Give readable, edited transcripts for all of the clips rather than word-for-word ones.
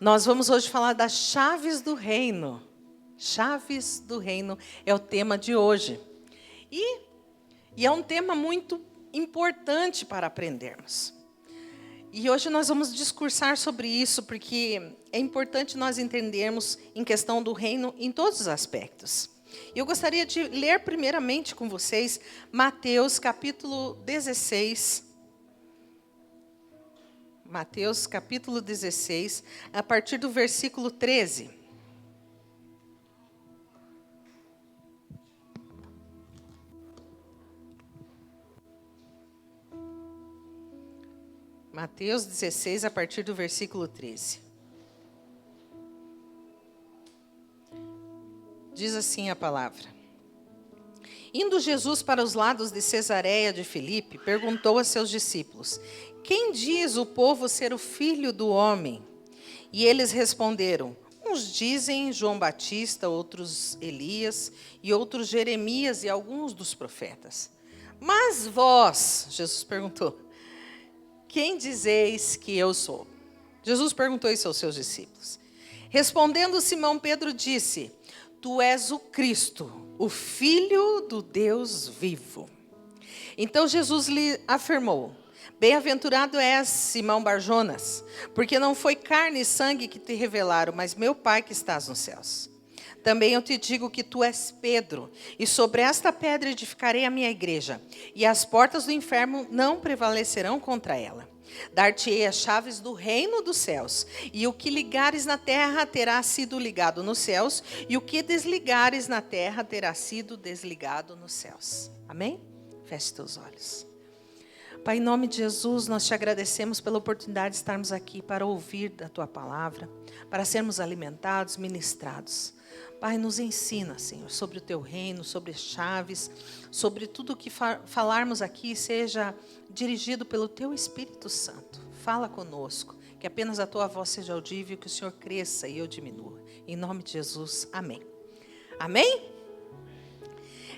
Nós vamos hoje falar das chaves do reino. Chaves do reino é o tema de hoje. E é um tema muito importante para aprendermos. E hoje nós vamos discursar sobre isso, porque é importante nós entendermos em questão do reino em todos os aspectos. Eu gostaria de ler primeiramente com vocês Mateus capítulo 16. Mateus capítulo 16, a partir do versículo 13. Mateus 16, a partir do versículo 13. Diz assim a palavra. Indo Jesus para os lados de Cesareia de Filipe, perguntou a seus discípulos: quem diz o povo ser o filho do homem? E eles responderam: uns dizem João Batista, outros Elias, e outros Jeremias e alguns dos profetas. Mas vós, Jesus perguntou, quem dizeis que eu sou? Jesus perguntou isso aos seus discípulos. Respondendo Simão Pedro disse: tu és o Cristo, o Filho do Deus vivo. Então Jesus lhe afirmou: bem-aventurado és, Simão Barjonas, porque não foi carne e sangue que te revelaram, mas meu Pai que estás nos céus. Também eu te digo que tu és Pedro, e sobre esta pedra edificarei a minha igreja, e as portas do inferno não prevalecerão contra ela. Dar-te-ei as chaves do reino dos céus, e o que ligares na terra terá sido ligado nos céus, e o que desligares na terra terá sido desligado nos céus. Amém? Feche teus olhos. Pai, em nome de Jesus, nós te agradecemos pela oportunidade de estarmos aqui para ouvir da tua palavra, para sermos alimentados, ministrados. Pai, nos ensina, Senhor, sobre o teu reino, sobre as chaves, sobre tudo o que falarmos aqui seja dirigido pelo teu Espírito Santo. Fala conosco, que apenas a tua voz seja audível, que o Senhor cresça e eu diminua. Em nome de Jesus, amém. Amém?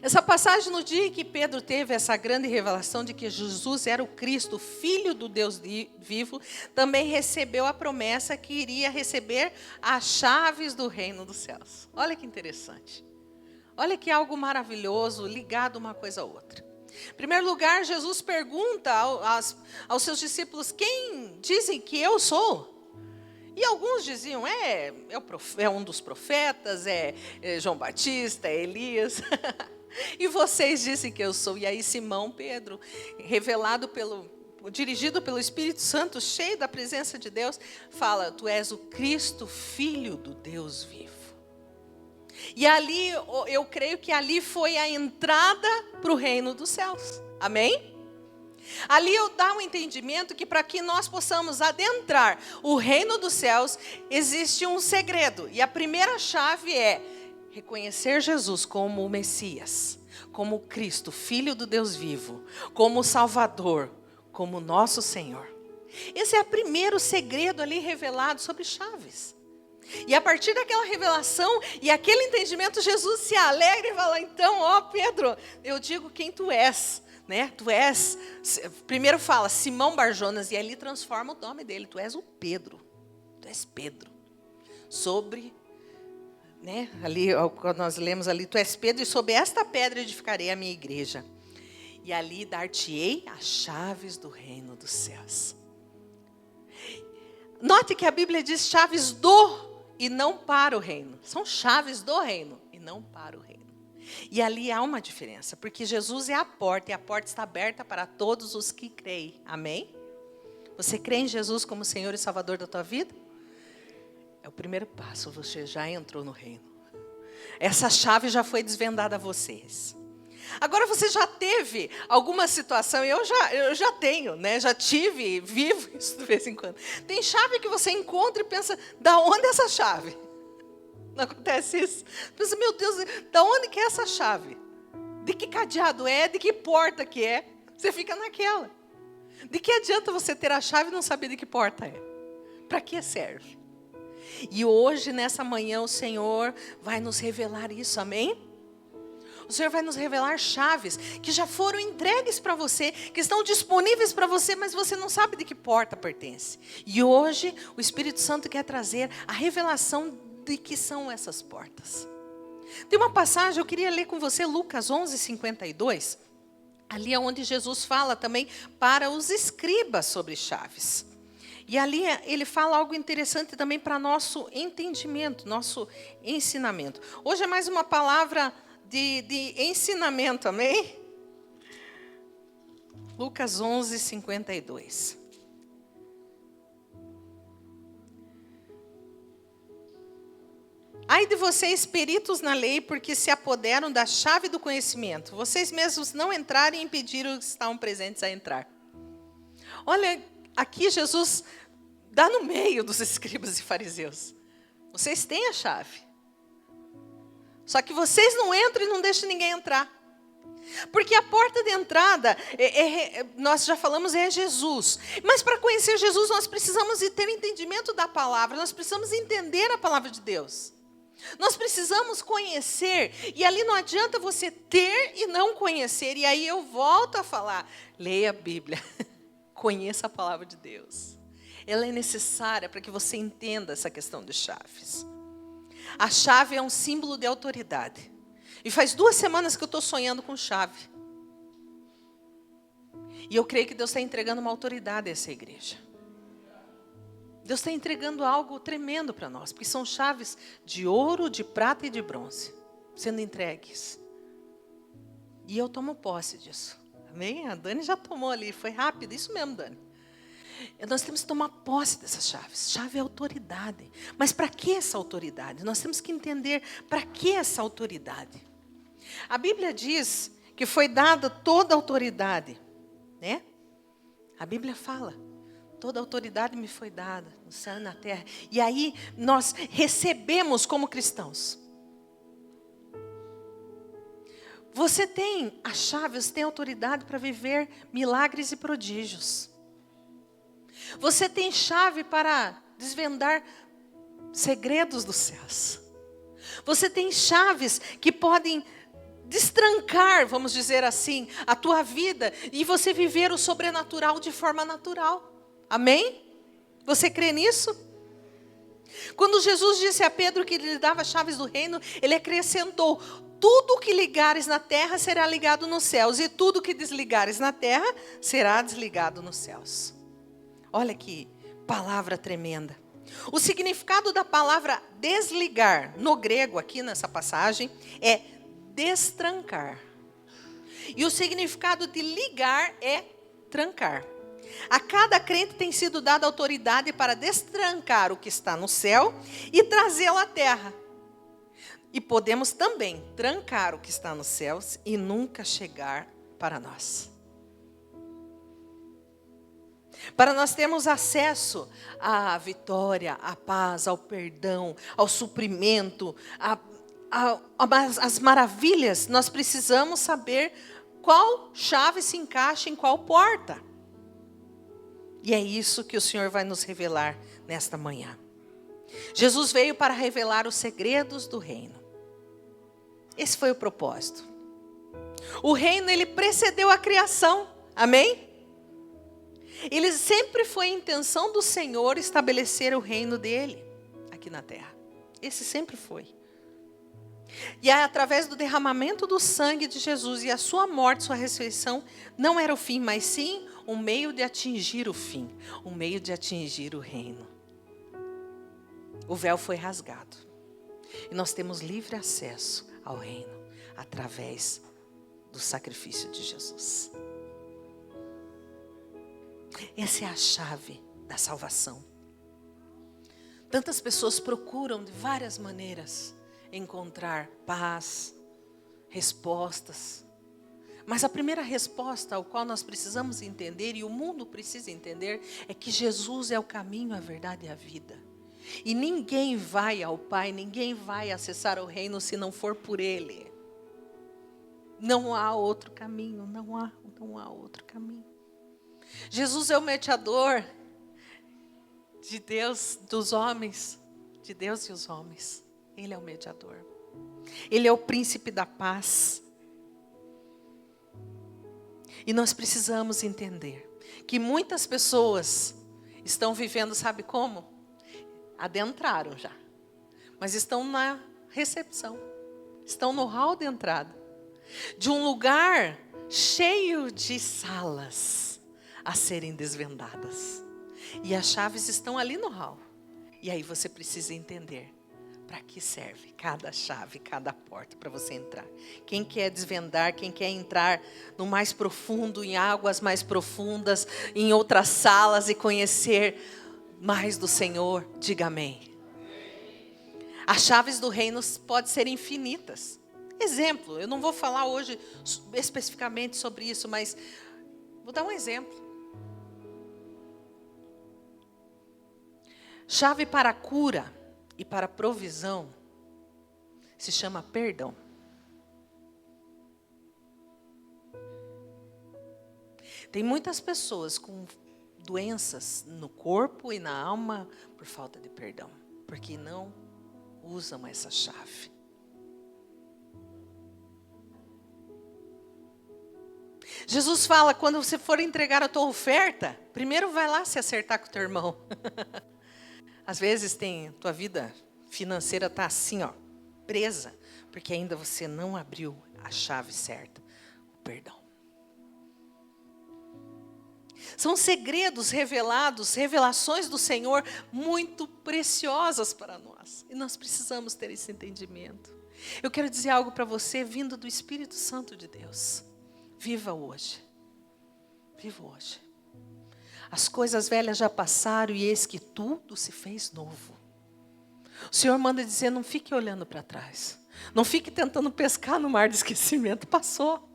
Essa passagem, no dia em que Pedro teve essa grande revelação de que Jesus era o Cristo, Filho do Deus vivo, também recebeu a promessa que iria receber as chaves do reino dos céus. Olha que interessante. Olha que algo maravilhoso, ligado uma coisa a outra. Em primeiro lugar, Jesus pergunta aos seus discípulos: quem dizem que eu sou? E alguns diziam: é um dos profetas, é João Batista, é Elias. E vocês dizem que eu sou. E aí Simão Pedro, dirigido pelo Espírito Santo, cheio da presença de Deus, fala: tu és o Cristo, Filho do Deus vivo. E ali, eu creio que ali foi a entrada para o reino dos céus. Amém? Ali eu dá um entendimento que para que nós possamos adentrar o reino dos céus, existe um segredo. E a primeira chave é reconhecer Jesus como o Messias, como o Cristo, Filho do Deus vivo, como o Salvador, como o nosso Senhor. Esse é o primeiro segredo ali revelado sobre chaves. E a partir daquela revelação e aquele entendimento, Jesus se alegra e fala: então, ó Pedro, eu digo quem tu és. Né? Tu és, primeiro fala Simão Barjonas, e ali transforma o nome dele. Tu és o Pedro. Tu és Pedro. Sobre, né? Ali, quando nós lemos ali, tu és Pedro, e sobre esta pedra edificarei a minha igreja. E ali dar-te-ei as chaves do reino dos céus. Note que a Bíblia diz chaves do e não para o reino. São chaves do reino e não para o reino. E ali há uma diferença, porque Jesus é a porta, e a porta está aberta para todos os que creem. Amém? Você crê em Jesus como Senhor e Salvador da tua vida? É o primeiro passo, você já entrou no reino. Essa chave já foi desvendada a vocês. Agora você já teve alguma situação, e eu já tenho, né? Já tive, vivo isso de vez em quando. Tem chave que você encontra e pensa: da onde é essa chave? Não acontece isso? Pensa: meu Deus, da onde que é essa chave? De que cadeado é? De que porta que é? Você fica naquela. De que adianta você ter a chave e não saber de que porta é? Para que serve? E hoje, nessa manhã, o Senhor vai nos revelar isso, amém? O Senhor vai nos revelar chaves que já foram entregues para você, que estão disponíveis para você, mas você não sabe de que porta pertence. E hoje o Espírito Santo quer trazer a revelação de que são essas portas. Tem uma passagem, eu queria ler com você, Lucas 11:52. Ali é onde Jesus fala também para os escribas sobre chaves. E ali ele fala algo interessante também para nosso entendimento, nosso ensinamento. Hoje é mais uma palavra de ensinamento, amém? Lucas 11:52. Ai de vocês, peritos na lei, porque se apoderam da chave do conhecimento. Vocês mesmos não entraram e impediram os que estavam presentes a entrar. Olha, aqui Jesus dá no meio dos escribas e fariseus. Vocês têm a chave. Só que vocês não entram e não deixam ninguém entrar. Porque a porta de entrada, nós já falamos, é Jesus. Mas para conhecer Jesus, nós precisamos de ter entendimento da palavra. Nós precisamos entender a palavra de Deus. Nós precisamos conhecer. E ali não adianta você ter e não conhecer. E aí eu volto a falar, leia a Bíblia. Conheça a palavra de Deus. Ela é necessária para que você entenda essa questão de chaves. A chave é um símbolo de autoridade. E faz 2 semanas que eu estou sonhando com chave. E eu creio que Deus está entregando uma autoridade a essa igreja. Deus está entregando algo tremendo para nós. Porque são chaves de ouro, de prata e de bronze. Sendo entregues. E eu tomo posse disso. Amém? A Dani já tomou ali. Foi rápido. Isso mesmo, Dani. Nós temos que tomar posse dessas chaves. Chave é autoridade. Mas para que essa autoridade? Nós temos que entender para que essa autoridade. A Bíblia diz que foi dada toda a autoridade. Né? A Bíblia fala. Toda a autoridade me foi dada no céu e na terra. E aí nós recebemos como cristãos. Você tem a chave, você tem autoridade para viver milagres e prodígios. Você tem chave para desvendar segredos dos céus. Você tem chaves que podem destrancar, vamos dizer assim, a tua vida e você viver o sobrenatural de forma natural. Amém? Você crê nisso? Quando Jesus disse a Pedro que lhe dava chaves do reino, ele acrescentou: tudo que ligares na terra será ligado nos céus, e tudo que desligares na terra será desligado nos céus. Olha que palavra tremenda. O significado da palavra desligar, no grego aqui nessa passagem, é destrancar. E o significado de ligar é trancar. A cada crente tem sido dada autoridade para destrancar o que está no céu e trazê-lo à terra. E podemos também trancar o que está nos céus e nunca chegar para nós. Para nós termos acesso à vitória, à paz, ao perdão, ao suprimento, às maravilhas, nós precisamos saber qual chave se encaixa em qual porta. E é isso que o Senhor vai nos revelar nesta manhã. Jesus veio para revelar os segredos do reino. Esse foi o propósito. O reino, ele precedeu a criação. Amém? Ele sempre foi a intenção do Senhor estabelecer o reino dele aqui na terra. Esse sempre foi. E através do derramamento do sangue de Jesus e a sua morte, sua ressurreição, não era o fim, mas sim um meio de atingir o fim, um meio de atingir o reino. O véu foi rasgado. E nós temos livre acesso ao reino através do sacrifício de Jesus. Essa é a chave da salvação. Tantas pessoas procuram de várias maneiras encontrar paz, respostas. Mas a primeira resposta ao qual nós precisamos entender, e o mundo precisa entender, é que Jesus é o caminho, a verdade e a vida. E ninguém vai ao Pai, ninguém vai acessar o reino se não for por Ele. Não há outro caminho, não há outro caminho. Jesus é o mediador de Deus, dos homens, de Deus e os homens. Ele é o mediador. Ele é o príncipe da paz. E nós precisamos entender que muitas pessoas estão vivendo, sabe como? Adentraram já, mas estão na recepção, estão no hall de entrada, de um lugar cheio de salas a serem desvendadas. E as chaves estão ali no hall. E aí você precisa entender para que serve cada chave, cada porta para você entrar. Quem quer desvendar, quem quer entrar no mais profundo, em águas mais profundas, em outras salas e conhecer mais do Senhor, diga amém. As chaves do reino podem ser infinitas. Exemplo, eu não vou falar hoje especificamente sobre isso, mas vou dar um exemplo. Chave para a cura e para a provisão se chama perdão. Tem muitas pessoas com doenças no corpo e na alma por falta de perdão, porque não usam essa chave. Jesus fala, quando você for entregar a tua oferta, primeiro vai lá se acertar com o teu irmão. Às vezes tua vida financeira está assim, presa, porque ainda você não abriu a chave certa, o perdão. São segredos revelados, revelações do Senhor muito preciosas para nós. E nós precisamos ter esse entendimento. Eu quero dizer algo para você vindo do Espírito Santo de Deus. Viva hoje. Viva hoje. As coisas velhas já passaram e eis que tudo se fez novo. O Senhor manda dizer, não fique olhando para trás. Não fique tentando pescar no mar de esquecimento. Passou.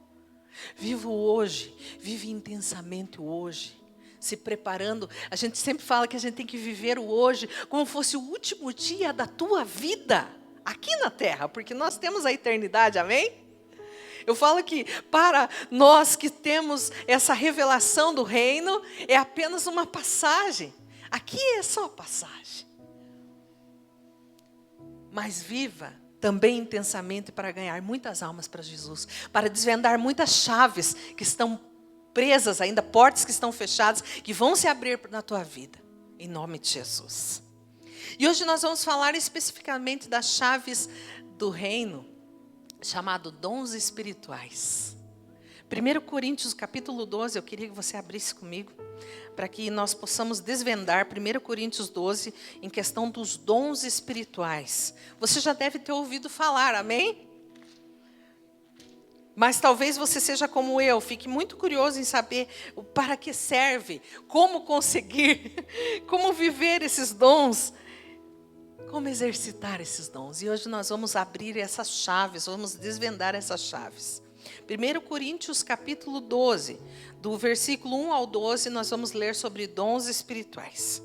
Viva o hoje. Vive intensamente o hoje. Se preparando. A gente sempre fala que a gente tem que viver o hoje como fosse o último dia da tua vida. Aqui na terra. Porque nós temos a eternidade, amém? Eu falo que para nós que temos essa revelação do reino, é apenas uma passagem. Aqui é só passagem. Mas viva também intensamente para ganhar muitas almas para Jesus. Para desvendar muitas chaves que estão presas ainda, portas que estão fechadas, que vão se abrir na tua vida. Em nome de Jesus. E hoje nós vamos falar especificamente das chaves do reino, chamado dons espirituais. 1 Coríntios capítulo 12, eu queria que você abrisse comigo, para que nós possamos desvendar 1 Coríntios 12, em questão dos dons espirituais. Você já deve ter ouvido falar, amém? Mas talvez você seja como eu, fique muito curioso em saber para que serve, como conseguir, como viver esses dons, como exercitar esses dons. E hoje nós vamos abrir essas chaves, vamos desvendar essas chaves. 1 Coríntios capítulo 12, do versículo 1 ao 12, nós vamos ler sobre dons espirituais.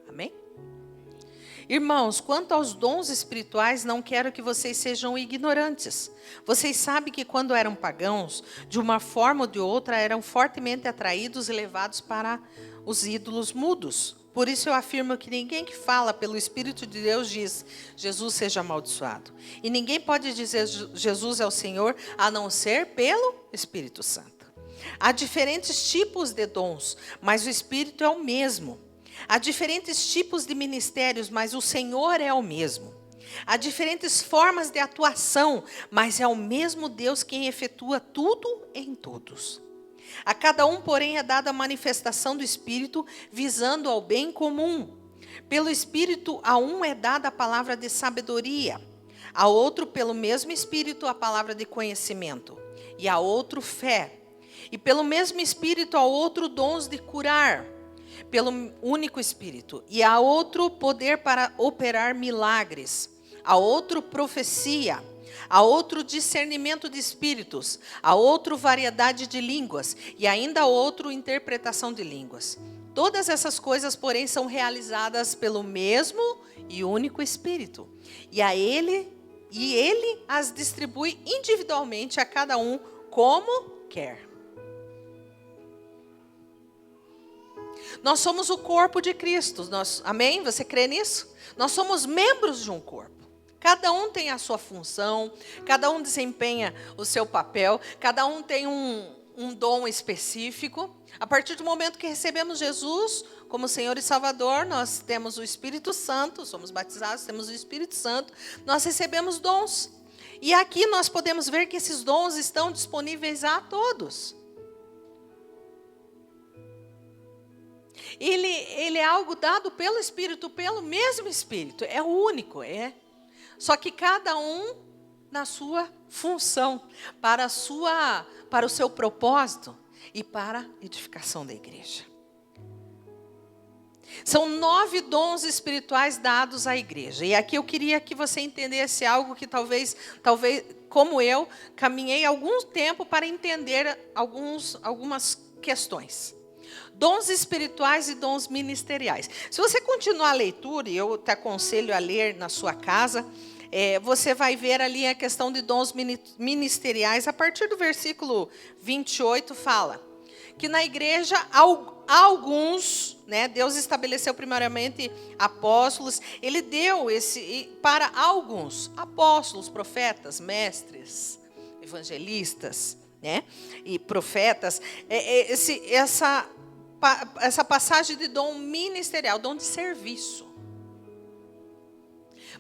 Amém? Irmãos, quanto aos dons espirituais, não quero que vocês sejam ignorantes. Vocês sabem que quando eram pagãos, de uma forma ou de outra, eram fortemente atraídos e levados para os ídolos mudos. Por isso eu afirmo que ninguém que fala pelo Espírito de Deus diz, Jesus seja amaldiçoado. E ninguém pode dizer Jesus é o Senhor, a não ser pelo Espírito Santo. Há diferentes tipos de dons, mas o Espírito é o mesmo. Há diferentes tipos de ministérios, mas o Senhor é o mesmo. Há diferentes formas de atuação, mas é o mesmo Deus quem efetua tudo em todos. A cada um, porém, é dada a manifestação do Espírito, visando ao bem comum. Pelo Espírito, a um é dada a palavra de sabedoria, a outro, pelo mesmo Espírito, a palavra de conhecimento, e a outro, fé. E pelo mesmo Espírito, a outro, dons de curar, pelo único Espírito. E a outro, poder para operar milagres, a outro, profecia, a outro discernimento de espíritos, a outro variedade de línguas, e ainda a outro interpretação de línguas. Todas essas coisas, porém, são realizadas pelo mesmo e único Espírito. E ele as distribui individualmente a cada um como quer. Nós somos o corpo de Cristo. Amém? Você crê nisso? Nós somos membros de um corpo. Cada um tem a sua função, cada um desempenha o seu papel, cada um tem um dom específico. A partir do momento que recebemos Jesus como Senhor e Salvador, nós temos o Espírito Santo, somos batizados, temos o Espírito Santo, nós recebemos dons. E aqui nós podemos ver que esses dons estão disponíveis a todos. Ele é algo dado pelo Espírito, pelo mesmo Espírito, é único, é. Só que cada um na sua função, para o seu propósito e para a edificação da igreja. São 9 dons espirituais dados à igreja. E aqui eu queria que você entendesse algo que talvez, como eu, caminhei algum tempo para entender algumas questões. Dons espirituais e dons ministeriais. Se você continuar a leitura, e eu te aconselho a ler na sua casa, você vai ver ali a questão de dons ministeriais. A partir do versículo 28 fala que na igreja alguns, né, Deus estabeleceu primeiramente apóstolos, ele deu para alguns apóstolos, profetas, mestres, evangelistas, né, e profetas, essa passagem de dom ministerial, dom de serviço.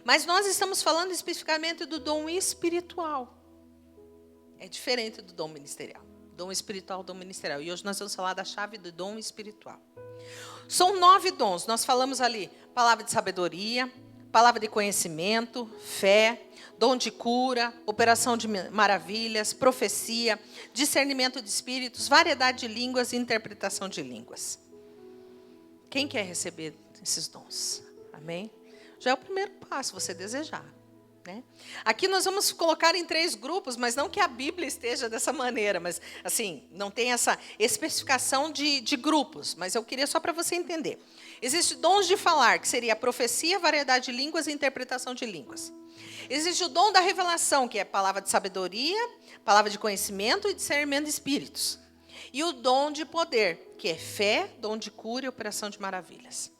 Mas nós estamos falando especificamente do dom espiritual. É diferente do dom ministerial. Dom espiritual, dom ministerial. E hoje nós vamos falar da chave do dom espiritual. São 9 dons. Nós falamos ali, palavra de sabedoria, palavra de conhecimento, fé, dom de cura, operação de maravilhas, profecia, discernimento de espíritos, variedade de línguas e interpretação de línguas. Quem quer receber esses dons? Amém? Já é o primeiro passo, você desejar. Né? Aqui nós vamos colocar em 3 grupos, mas não que a Bíblia esteja dessa maneira, mas assim, não tem essa especificação de grupos, mas eu queria só para você entender. Existe dons de falar, que seria a profecia, variedade de línguas e interpretação de línguas. Existe o dom da revelação, que é palavra de sabedoria, palavra de conhecimento e discernimento de espíritos. E o dom de poder, que é fé, dom de cura e operação de maravilhas.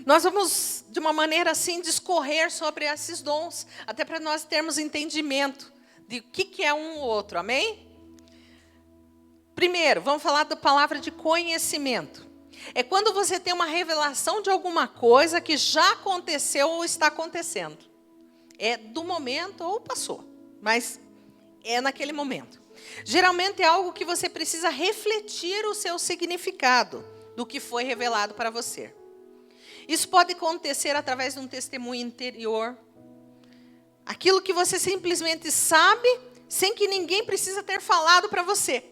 Nós vamos, de uma maneira assim, discorrer sobre esses dons, até para nós termos entendimento de o que é um ou outro, amém? Primeiro, vamos falar da palavra de conhecimento. É quando você tem uma revelação de alguma coisa que já aconteceu ou está acontecendo. É do momento ou passou, mas é naquele momento. Geralmente é algo que você precisa refletir o seu significado do que foi revelado para você. Isso pode acontecer através de um testemunho interior. Aquilo que você simplesmente sabe, sem que ninguém precisa ter falado para você.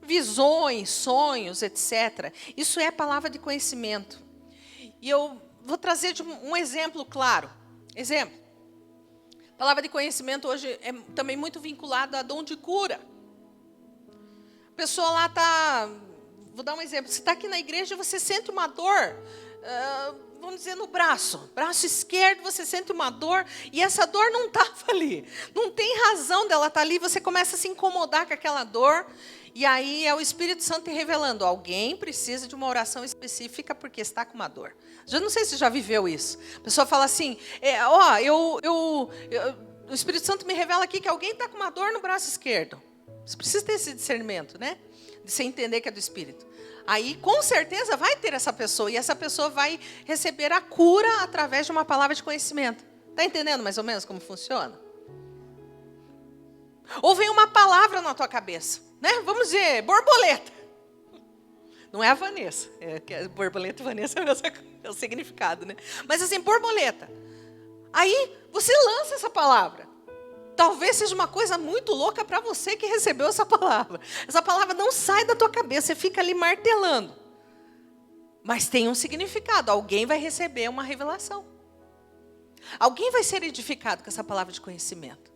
Visões, sonhos, etc. Isso é palavra de conhecimento. E eu vou trazer um exemplo claro. Exemplo. Palavra de conhecimento hoje é também muito vinculada a dom de cura. A pessoa lá está... Vou dar um exemplo. Você está aqui na igreja e você sente uma dor... vamos dizer, no braço esquerdo, você sente uma dor, e essa dor não estava ali, não tem razão dela estar ali, você começa a se incomodar com aquela dor, e aí é o Espírito Santo te revelando, alguém precisa de uma oração específica porque está com uma dor. Já não sei se você já viveu isso, a pessoa fala assim, o Espírito Santo me revela aqui que alguém está com uma dor no braço esquerdo. Você precisa ter esse discernimento, né? De você entender que é do Espírito. Aí, com certeza, vai ter essa pessoa. E essa pessoa vai receber a cura através de uma palavra de conhecimento. Está entendendo mais ou menos como funciona? Ou vem uma palavra na tua cabeça. Né? Vamos dizer, borboleta. Não é a Vanessa. Borboleta e Vanessa é o significado. Né? Mas assim, borboleta. Aí, você lança essa palavra. Talvez seja uma coisa muito louca para você que recebeu essa palavra. Essa palavra não sai da tua cabeça, você fica ali martelando. Mas tem um significado, alguém vai receber uma revelação. Alguém vai ser edificado com essa palavra de conhecimento.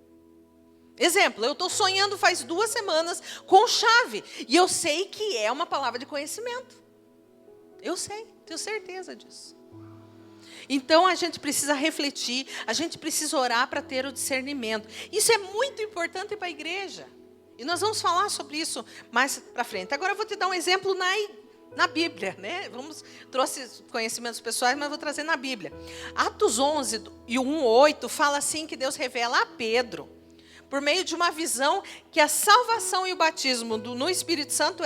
Exemplo, eu estou sonhando faz 2 semanas com chave. E eu sei que é uma palavra de conhecimento. Eu sei, tenho certeza disso. Então, a gente precisa refletir, a gente precisa orar para ter o discernimento. Isso é muito importante para a igreja. E nós vamos falar sobre isso mais para frente. Agora, eu vou te dar um exemplo na Bíblia, né? Trouxe conhecimentos pessoais, mas vou trazer na Bíblia. Atos 11 e 1:8 fala assim que Deus revela a Pedro, por meio de uma visão, que a salvação e o batismo no Espírito Santo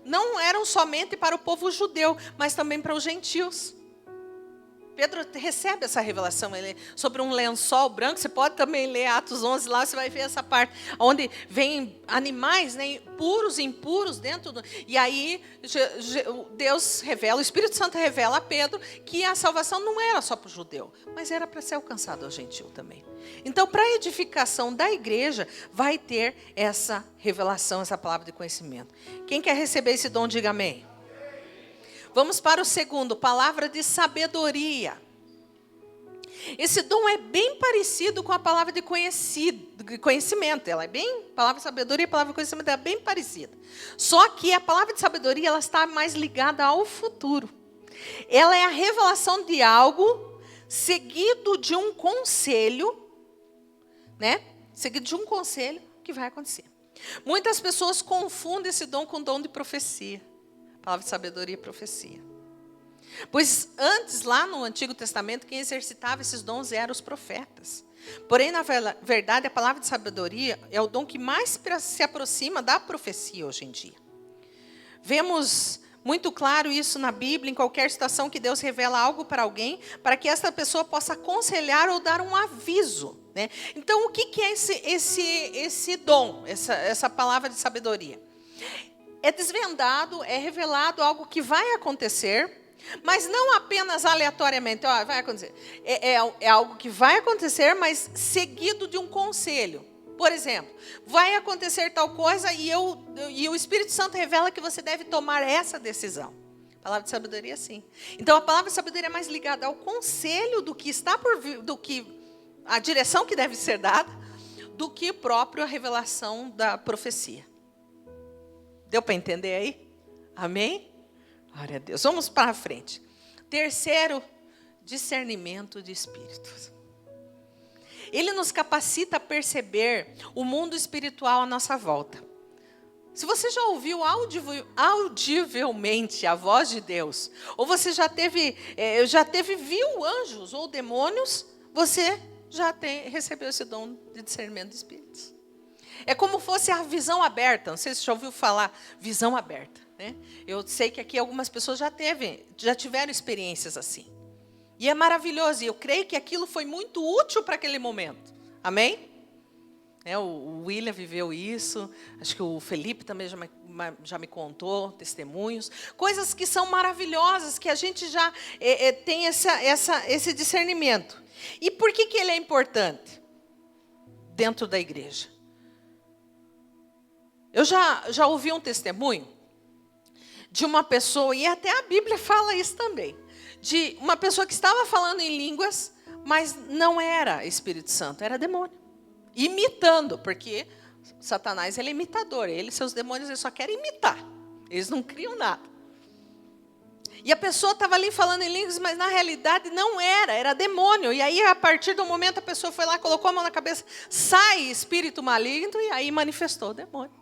não eram somente para o povo judeu, mas também para os gentios. Pedro recebe essa revelação sobre um lençol branco. Você pode também ler Atos 11 lá, você vai ver essa parte, onde vem animais, né, puros e impuros dentro e aí Deus revela, o Espírito Santo revela a Pedro que a salvação não era só para o judeu, mas era para ser alcançado ao gentil também. Então, para a edificação da igreja, vai ter essa revelação, essa palavra de conhecimento. Quem quer receber esse dom, diga amém. Vamos para o segundo, palavra de sabedoria. Esse dom é bem parecido com a palavra de conhecimento. Ela é bem, palavra de sabedoria e palavra de conhecimento é bem parecida. Só que a palavra de sabedoria, ela está mais ligada ao futuro. Ela é a revelação de algo seguido de um conselho, né? Seguido de um conselho que vai acontecer. Muitas pessoas confundem esse dom com o dom de profecia. Palavra de sabedoria e profecia. Pois antes, lá no Antigo Testamento, quem exercitava esses dons eram os profetas. Porém, na verdade, a palavra de sabedoria é o dom que mais se aproxima da profecia hoje em dia. Vemos muito claro isso na Bíblia, em qualquer situação que Deus revela algo para alguém, para que essa pessoa possa aconselhar ou dar um aviso, né? Então, o que é esse dom, essa palavra de sabedoria? É desvendado, é revelado algo que vai acontecer, mas não apenas aleatoriamente, vai acontecer. É algo que vai acontecer, mas seguido de um conselho. Por exemplo, vai acontecer tal coisa e o Espírito Santo revela que você deve tomar essa decisão. A palavra de sabedoria, sim. Então, a palavra de sabedoria é mais ligada ao conselho do que está por vir, do que a direção que deve ser dada, do que próprio a revelação da profecia. Deu para entender aí? Amém? Glória a Deus. Vamos para frente. Terceiro, discernimento de espíritos. Ele nos capacita a perceber o mundo espiritual à nossa volta. Se você já ouviu audivelmente a voz de Deus, ou você já viu anjos ou demônios, você já recebeu esse dom de discernimento de espíritos. É como fosse a visão aberta. Não sei se você já ouviu falar visão aberta, né? Eu sei que aqui algumas pessoas já tiveram experiências assim. E é maravilhoso. E eu creio que aquilo foi muito útil para aquele momento. Amém? O William viveu isso. Acho que o Felipe também já me contou testemunhos. Coisas que são maravilhosas, que a gente já tem esse discernimento. E por que ele é importante dentro da igreja? Eu já ouvi um testemunho de uma pessoa, e até a Bíblia fala isso também, de uma pessoa que estava falando em línguas, mas não era Espírito Santo, era demônio. Imitando, porque Satanás ele é imitador, ele e seus demônios eles só querem imitar, eles não criam nada. E a pessoa estava ali falando em línguas, mas na realidade não era demônio. E aí, a partir do momento, a pessoa foi lá, colocou a mão na cabeça, sai espírito maligno, e aí manifestou o demônio.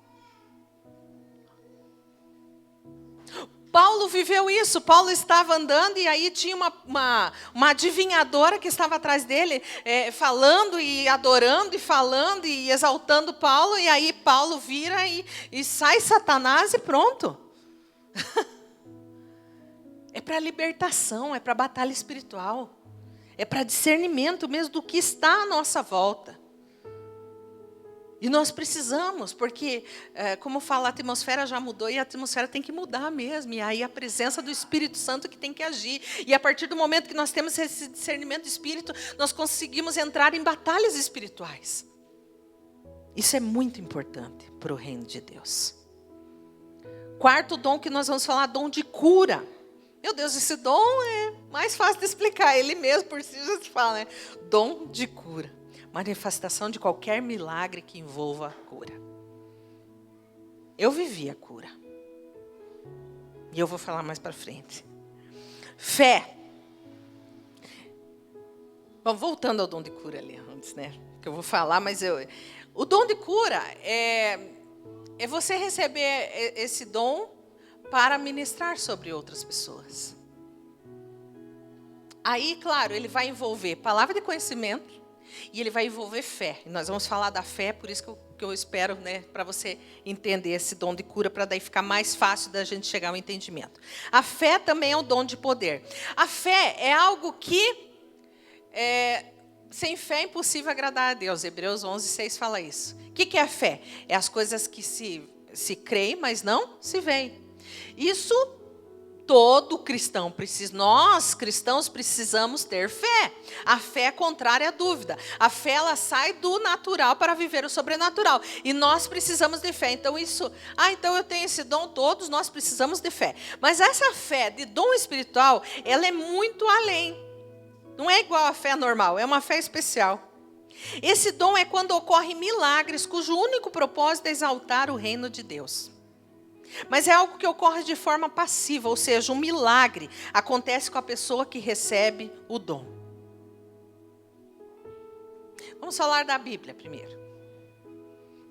Paulo viveu isso. Paulo estava andando e aí tinha uma adivinhadora que estava atrás dele, falando e adorando e falando e exaltando Paulo. E aí Paulo vira e sai Satanás e pronto. É para libertação, é para batalha espiritual. É para discernimento mesmo do que está à nossa volta. E nós precisamos, porque, como fala, a atmosfera já mudou e a atmosfera tem que mudar mesmo. E aí a presença do Espírito Santo que tem que agir. E a partir do momento que nós temos esse discernimento do Espírito, nós conseguimos entrar em batalhas espirituais. Isso é muito importante para o reino de Deus. Quarto dom que nós vamos falar, dom de cura. Meu Deus, esse dom é mais fácil de explicar. Ele mesmo por si já se fala, né? Dom de cura. Manifestação de qualquer milagre que envolva a cura. Eu vivi a cura. E eu vou falar mais para frente. Fé. Bom, voltando ao dom de cura ali antes, né? Que eu vou falar, mas o dom de cura é você receber esse dom para ministrar sobre outras pessoas. Aí, claro, ele vai envolver palavra de conhecimento e ele vai envolver fé. E nós vamos falar da fé, por isso que eu espero, né, para você entender esse dom de cura, para daí ficar mais fácil da gente chegar ao entendimento. A fé também é um dom de poder. A fé é algo que, sem fé é impossível agradar a Deus. Hebreus 11:6 fala isso. O que é a fé? É as coisas que se creem, mas não se veem. Isso todo cristão precisa. Nós, cristãos, precisamos ter fé. A fé é contrária à dúvida. A fé, ela sai do natural para viver o sobrenatural. E nós precisamos de fé. Então então eu tenho esse dom, todos nós precisamos de fé. Mas essa fé de dom espiritual, ela é muito além. Não é igual à fé normal, é uma fé especial. Esse dom é quando ocorrem milagres, cujo único propósito é exaltar o reino de Deus. Mas é algo que ocorre de forma passiva, ou seja, um milagre acontece com a pessoa que recebe o dom. Vamos falar da Bíblia primeiro.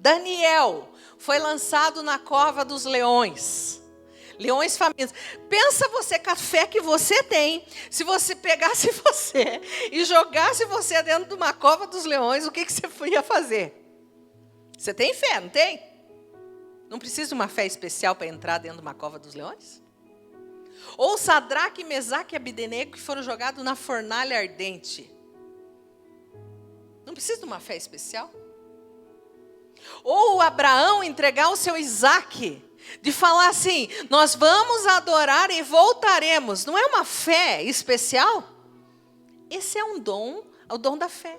Daniel foi lançado na cova dos leões. Leões famintos. Pensa você com a fé que você tem. Se você pegasse você e jogasse você dentro de uma cova dos leões, o que você ia fazer? Você tem fé, não tem? Não precisa de uma fé especial para entrar dentro de uma cova dos leões? Ou Sadraque, Mesaque e Abdenego que foram jogados na fornalha ardente. Não precisa de uma fé especial? Ou Abraão entregar o seu Isaque, de falar assim, nós vamos adorar e voltaremos. Não é uma fé especial? Esse é um dom, o dom da fé.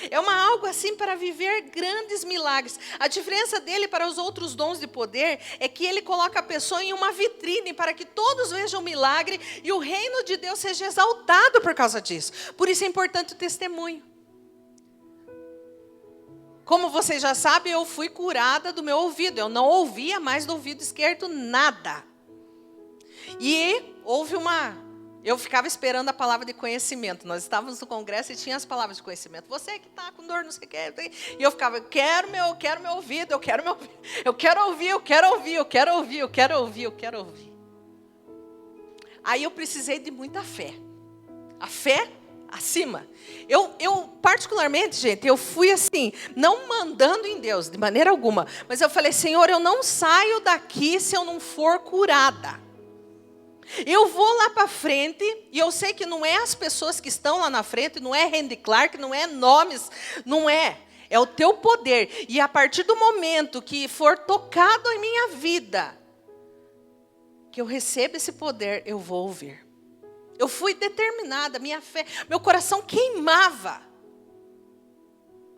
É algo assim para viver grandes milagres. A diferença dele para os outros dons de poder é que ele coloca a pessoa em uma vitrine para que todos vejam o milagre e o reino de Deus seja exaltado por causa disso. Por isso é importante o testemunho. Como vocês já sabem, eu fui curada do meu ouvido. Eu não ouvia mais do ouvido esquerdo nada. E eu ficava esperando a palavra de conhecimento. Nós estávamos no congresso e tinha as palavras de conhecimento. Você que está com dor, não sei o que. E eu ficava, eu quero meu ouvido, eu quero ouvir, eu quero ouvir. Aí eu precisei de muita fé. A fé acima. Eu particularmente, gente, eu fui assim, não mandando em Deus, de maneira alguma. Mas eu falei, Senhor, eu não saio daqui se eu não for curada. Eu vou lá para frente, e eu sei que não é as pessoas que estão lá na frente, não é Randy Clark, não é nomes, não é. É o teu poder. E a partir do momento que for tocado em minha vida, que eu receba esse poder, eu vou ouvir. Eu fui determinada, minha fé, meu coração queimava.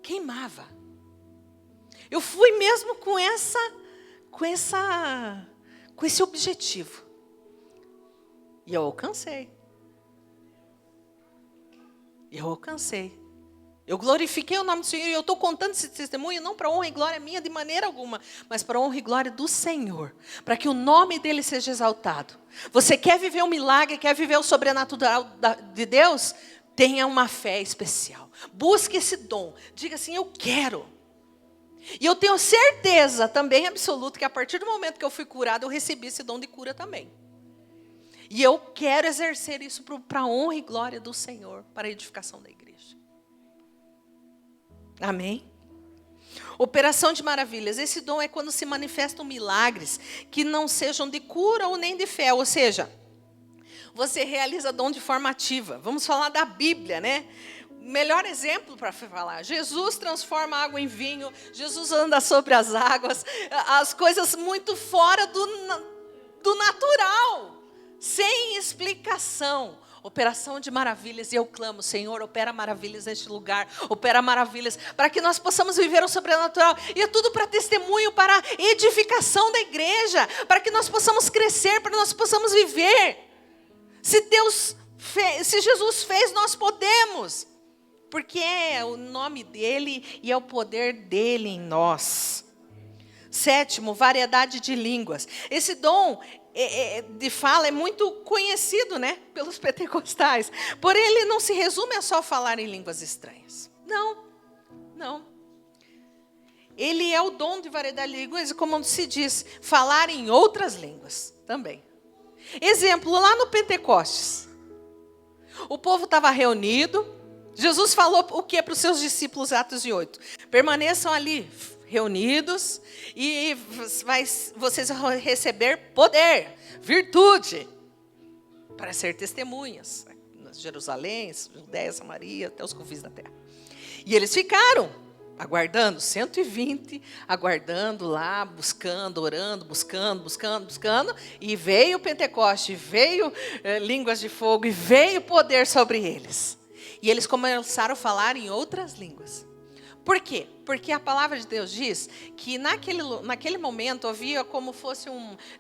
Queimava. Eu fui mesmo com esse objetivo. E eu alcancei. Eu glorifiquei o nome do Senhor e eu estou contando esse testemunho não para honra e glória minha de maneira alguma, mas para honra e glória do Senhor, para que o nome dele seja exaltado. Você quer viver um milagre, quer viver o sobrenatural de Deus? Tenha uma fé especial. Busque esse dom. Diga assim, eu quero. E eu tenho certeza também absoluta que a partir do momento que eu fui curada, eu recebi esse dom de cura também. E eu quero exercer isso para a honra e glória do Senhor, para a edificação da igreja. Amém? Operação de maravilhas. Esse dom é quando se manifestam milagres que não sejam de cura ou nem de fé. Ou seja, você realiza dom de forma ativa. Vamos falar da Bíblia, né? Melhor exemplo para falar. Jesus transforma água em vinho. Jesus anda sobre as águas. As coisas muito fora do natural. Sem explicação. Operação de maravilhas. E eu clamo, Senhor, opera maravilhas neste lugar. Opera maravilhas. Para que nós possamos viver o sobrenatural. E é tudo para testemunho, para edificação da igreja. Para que nós possamos crescer, para que nós possamos viver. Se Jesus fez, nós podemos. Porque é o nome dele e é o poder dele em nós. 7º, variedade de línguas. Esse dom de fala é muito conhecido, né, pelos pentecostais. Porém, ele não se resume a só falar em línguas estranhas. Não. ele é o dom de variedade de línguas, e como se diz, falar em outras línguas também. Exemplo, lá no Pentecostes, o povo estava reunido, Jesus falou o que para os seus discípulos, Atos 8? Permaneçam ali, reunidos, e vocês vão receber poder, virtude, para ser testemunhas, Jerusalém, Judéia, Samaria, até os confins da terra. E eles ficaram aguardando, 120, aguardando lá, buscando, orando, buscando, e veio o Pentecoste, veio línguas de fogo, e veio poder sobre eles. E eles começaram a falar em outras línguas. Por quê? Porque a palavra de Deus diz que naquele momento havia como fosse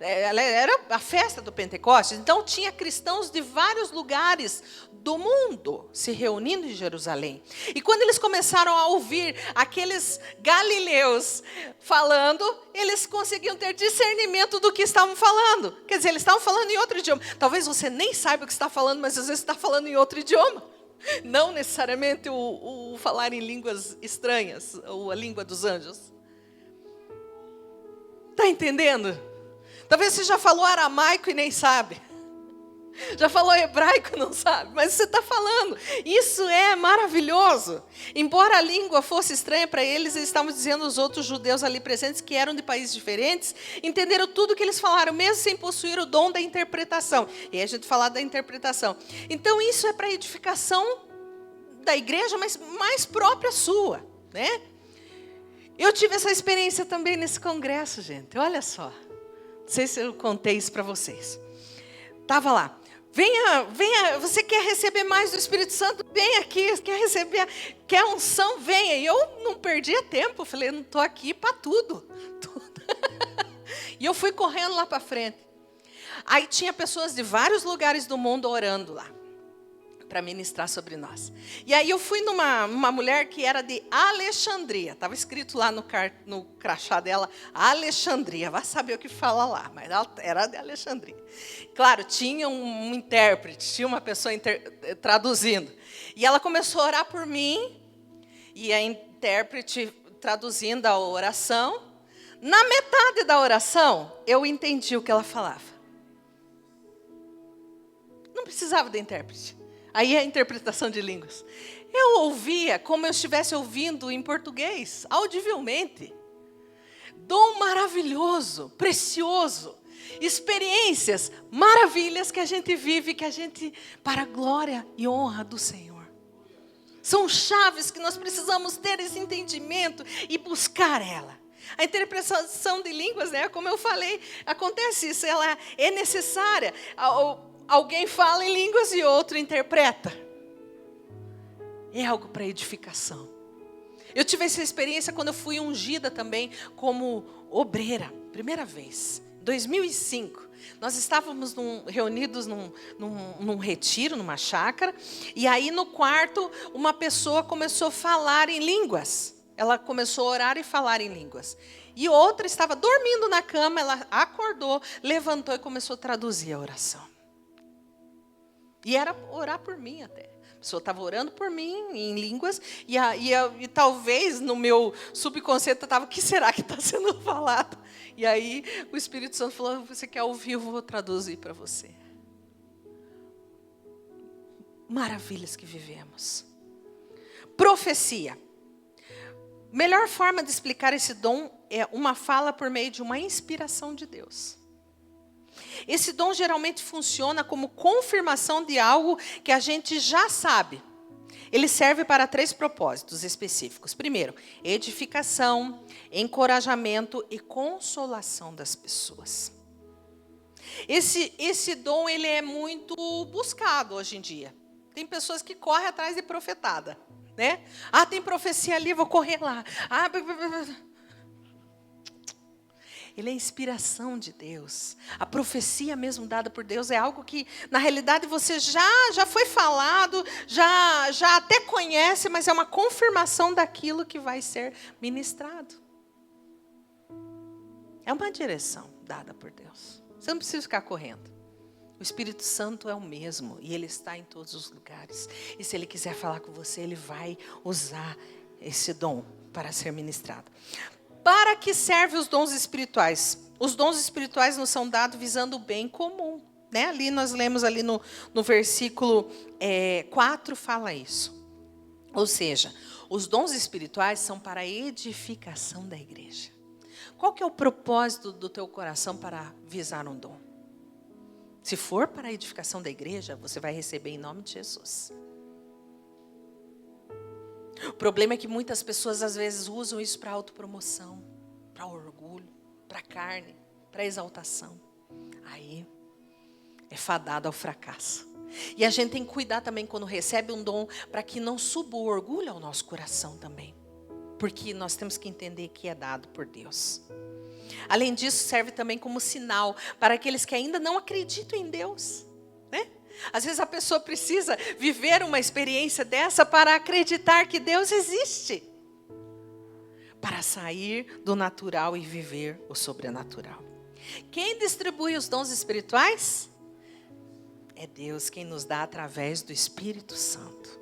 era a festa do Pentecostes, então tinha cristãos de vários lugares do mundo se reunindo em Jerusalém. E quando eles começaram a ouvir aqueles galileus falando, eles conseguiam ter discernimento do que estavam falando. Quer dizer, eles estavam falando em outro idioma. Talvez você nem saiba o que está falando, mas às vezes está falando em outro idioma. Não necessariamente o falar em línguas estranhas, ou a língua dos anjos. Está entendendo? Talvez você já falou aramaico e nem sabe. Já falou hebraico e não sabe, mas você está falando. Isso é maravilhoso. Embora a língua fosse estranha para eles, eles estavam dizendo aos outros judeus ali presentes, que eram de países diferentes, entenderam tudo o que eles falaram, mesmo sem possuir o dom da interpretação. E aí a gente fala da interpretação. Então isso é para edificação da igreja, mas mais própria sua, né? Eu tive essa experiência também nesse congresso, gente. Olha só. Não sei se eu contei isso para vocês. Estava lá. Venha, você quer receber mais do Espírito Santo? Vem aqui, quer unção? Venha. E eu não perdia tempo, falei, não estou aqui para tudo. E eu fui correndo lá para frente. Aí tinha pessoas de vários lugares do mundo orando lá, para ministrar sobre nós. E aí eu fui numa mulher que era de Alexandria. Estava escrito lá no crachá dela, Alexandria. Vai saber o que fala lá, mas ela era de Alexandria. Claro, tinha um intérprete, tinha uma pessoa traduzindo. E ela começou a orar por mim, e a intérprete traduzindo a oração. Na metade da oração, eu entendi o que ela falava. Não precisava de intérprete. Aí é a interpretação de línguas. Eu ouvia como eu estivesse ouvindo em português, audivelmente. Dom maravilhoso, precioso. Experiências, maravilhas que a gente vive, para a glória e honra do Senhor. São chaves que nós precisamos ter esse entendimento e buscar ela. A interpretação de línguas, né, como eu falei, acontece isso, ela é necessária. Alguém fala em línguas e outro interpreta. É algo para edificação. Eu tive essa experiência quando eu fui ungida também como obreira, primeira vez, em 2005. Nós estávamos reunidos num retiro, numa chácara, e aí no quarto uma pessoa começou a falar em línguas. Ela começou a orar e falar em línguas. E outra estava dormindo na cama, ela acordou, levantou e começou a traduzir a oração. E era orar por mim até. A pessoa estava orando por mim em línguas, e talvez no meu subconsciente estava, o que será que está sendo falado? E aí o Espírito Santo falou, você quer ouvir, eu vou traduzir para você. Maravilhas que vivemos. Profecia. Melhor forma de explicar esse dom é uma fala por meio de uma inspiração de Deus. Esse dom geralmente funciona como confirmação de algo que a gente já sabe. Ele serve para 3 propósitos específicos. Primeiro, edificação, encorajamento e consolação das pessoas. Esse dom ele é muito buscado hoje em dia. Tem pessoas que correm atrás de profetada, né? Ah, tem profecia ali, vou correr lá. Ele é a inspiração de Deus. A profecia mesmo dada por Deus é algo que, na realidade, você já foi falado, já até conhece, mas é uma confirmação daquilo que vai ser ministrado. É uma direção dada por Deus. Você não precisa ficar correndo. O Espírito Santo é o mesmo e Ele está em todos os lugares. E se Ele quiser falar com você, Ele vai usar esse dom para ser ministrado. Para que servem os dons espirituais? Os dons espirituais nos são dados visando o bem comum. Né? Ali nós lemos ali no versículo 4, fala isso. Ou seja, os dons espirituais são para a edificação da igreja. Qual que é o propósito do teu coração para visar um dom? Se for para a edificação da igreja, você vai receber em nome de Jesus. O problema é que muitas pessoas às vezes usam isso para autopromoção, para orgulho, para carne, para exaltação. Aí é fadado ao fracasso. E a gente tem que cuidar também quando recebe um dom, para que não suba o orgulho ao nosso coração também. Porque nós temos que entender que é dado por Deus. Além disso, serve também como sinal para aqueles que ainda não acreditam em Deus. Né? Às vezes a pessoa precisa viver uma experiência dessa para acreditar que Deus existe. Para sair do natural e viver o sobrenatural. Quem distribui os dons espirituais? É Deus quem nos dá através do Espírito Santo.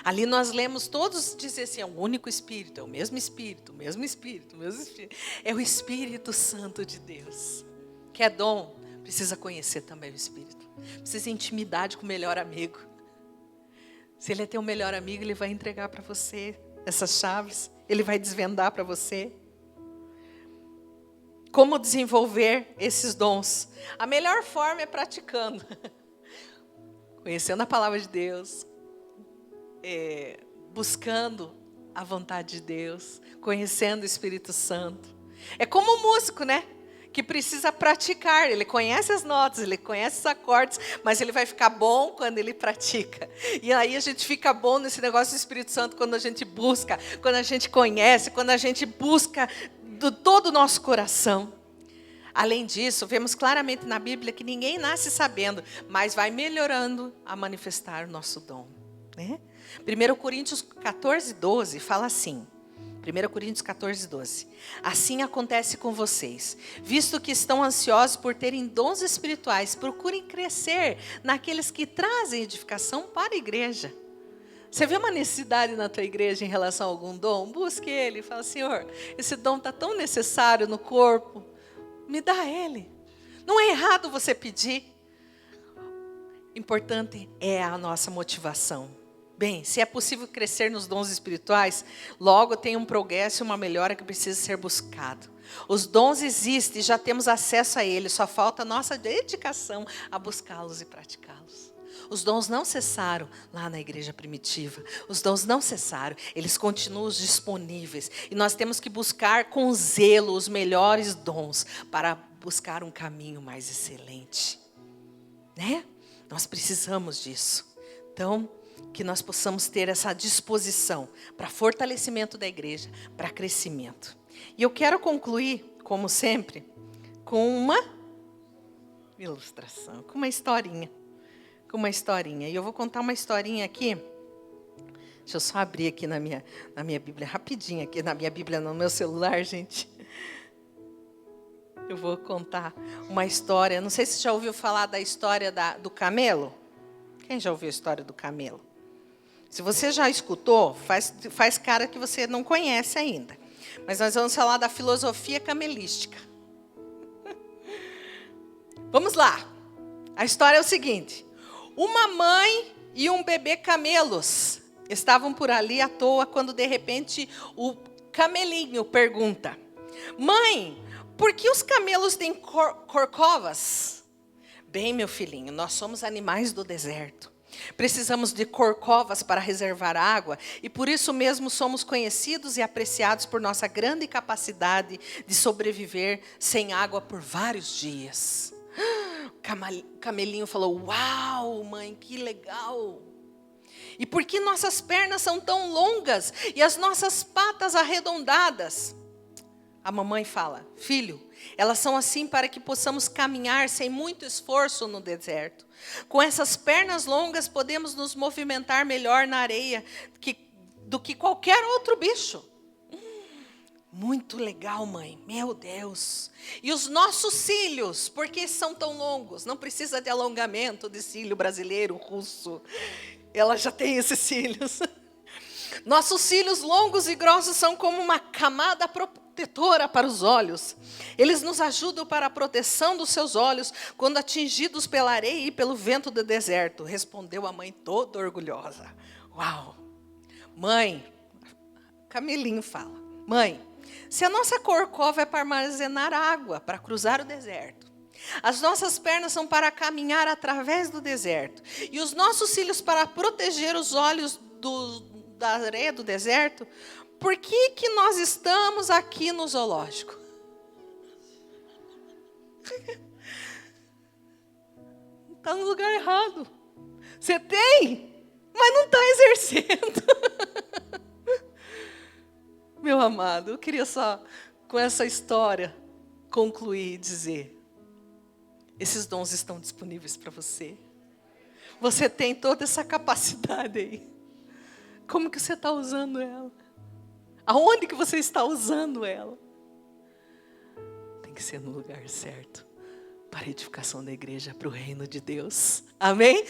Ali nós lemos todos dizer assim, é um único Espírito, é o mesmo Espírito, o mesmo Espírito, o mesmo Espírito. É o Espírito Santo de Deus. Quer dom? Precisa conhecer também o Espírito. Precisa intimidade com o melhor amigo. Se ele é teu melhor amigo, ele vai entregar para você essas chaves. Ele vai desvendar para você. Como desenvolver esses dons? A melhor forma é praticando. Conhecendo a palavra de Deus. Buscando a vontade de Deus. Conhecendo o Espírito Santo. É como um músico, né? Que precisa praticar. Ele conhece as notas, ele conhece os acordes, mas ele vai ficar bom quando ele pratica. E aí a gente fica bom nesse negócio do Espírito Santo quando a gente busca, quando a gente conhece, quando a gente busca de todo o nosso coração. Além disso, vemos claramente na Bíblia que ninguém nasce sabendo, mas vai melhorando a manifestar o nosso dom. Né? 1 Coríntios 14, 12 fala assim. 1 Coríntios 14, 12. Assim acontece com vocês. Visto que estão ansiosos por terem dons espirituais, procurem crescer naqueles que trazem edificação para a igreja. Você vê uma necessidade na tua igreja em relação a algum dom? Busque ele. Fala, Senhor, esse dom está tão necessário no corpo. Me dá ele. Não é errado você pedir. Importante é a nossa motivação. Bem, se é possível crescer nos dons espirituais, logo tem um progresso e uma melhora que precisa ser buscado. Os dons existem, já temos acesso a eles, só falta a nossa dedicação a buscá-los e praticá-los. Os dons não cessaram lá na igreja primitiva. Os dons não cessaram, eles continuam disponíveis. E nós temos que buscar com zelo os melhores dons para buscar um caminho mais excelente. Né? Nós precisamos disso. Então, que nós possamos ter essa disposição para fortalecimento da igreja, para crescimento. E eu quero concluir, como sempre, com uma ilustração, com uma historinha. E eu vou contar uma historinha aqui. Deixa eu só abrir aqui na minha Bíblia, rapidinho aqui, na minha Bíblia, no meu celular, gente. Eu vou contar uma história. Não sei se você já ouviu falar da história do camelo. Quem já ouviu a história do camelo? Se você já escutou, faz cara que você não conhece ainda. Mas nós vamos falar da filosofia camelística. Vamos lá. A história é o seguinte. Uma mãe e um bebê camelos estavam por ali à toa quando de repente o camelinho pergunta: Mãe, por que os camelos têm corcovas? Bem, meu filhinho, nós somos animais do deserto. Precisamos de corcovas para reservar água e por isso mesmo somos conhecidos e apreciados por nossa grande capacidade de sobreviver sem água por vários dias. O camelinho falou: Uau, mãe, que legal! E por que nossas pernas são tão longas e as nossas patas arredondadas? A mamãe fala: Filho, elas são assim para que possamos caminhar sem muito esforço no deserto. Com essas pernas longas podemos nos movimentar melhor na areia do que qualquer outro bicho. Muito legal, mãe. Meu Deus. E os nossos cílios, por que são tão longos? Não precisa de alongamento de cílio brasileiro, russo. Ela já tem esses cílios. Nossos cílios longos e grossos são como uma camada protetora para os olhos. Eles nos ajudam para a proteção dos seus olhos quando atingidos pela areia e pelo vento do deserto. Respondeu a mãe toda orgulhosa. Uau! Mãe, Camilinho fala. Mãe, se a nossa corcova é para armazenar água, para cruzar o deserto, as nossas pernas são para caminhar através do deserto, e os nossos cílios para proteger os olhos da areia do deserto, por que nós estamos aqui no zoológico? Está no lugar errado. Você tem, mas não está exercendo. Meu amado, eu queria só, com essa história, concluir e dizer: esses dons estão disponíveis para você. Você tem toda essa capacidade aí. Como que você está usando ela? Aonde que você está usando ela? Tem que ser no lugar certo, para a edificação da igreja, para o reino de Deus. Amém?